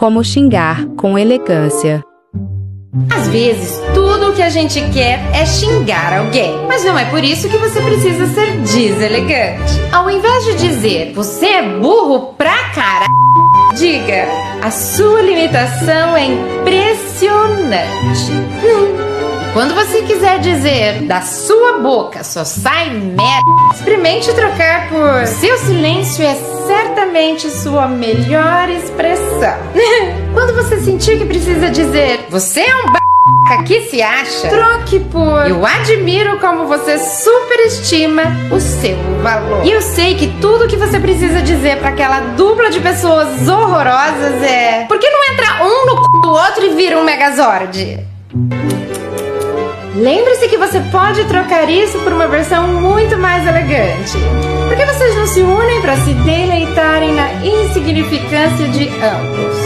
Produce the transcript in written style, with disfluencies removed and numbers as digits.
como xingar com elegância. Às vezes, tudo o que a gente quer é xingar alguém, mas não é por isso que você precisa ser deselegante. Ao invés de dizer, você é burro pra caralho, diga, a sua limitação é impressionante. Quando você quiser dizer, da sua boca só sai merda, experimente trocar por seu silêncio é certamente sua melhor expressão. Quando você sentir que precisa dizer, você é um que se acha, troque por eu admiro como você superestima o seu valor. E eu sei que tudo que você precisa dizer pra aquela dupla de pessoas horrorosas é, por que não entra um no c do outro e vira um Megazord? Lembre-se que você pode trocar isso por uma versão muito mais elegante. Por que vocês não se unem para se deleitarem na insignificância de ambos?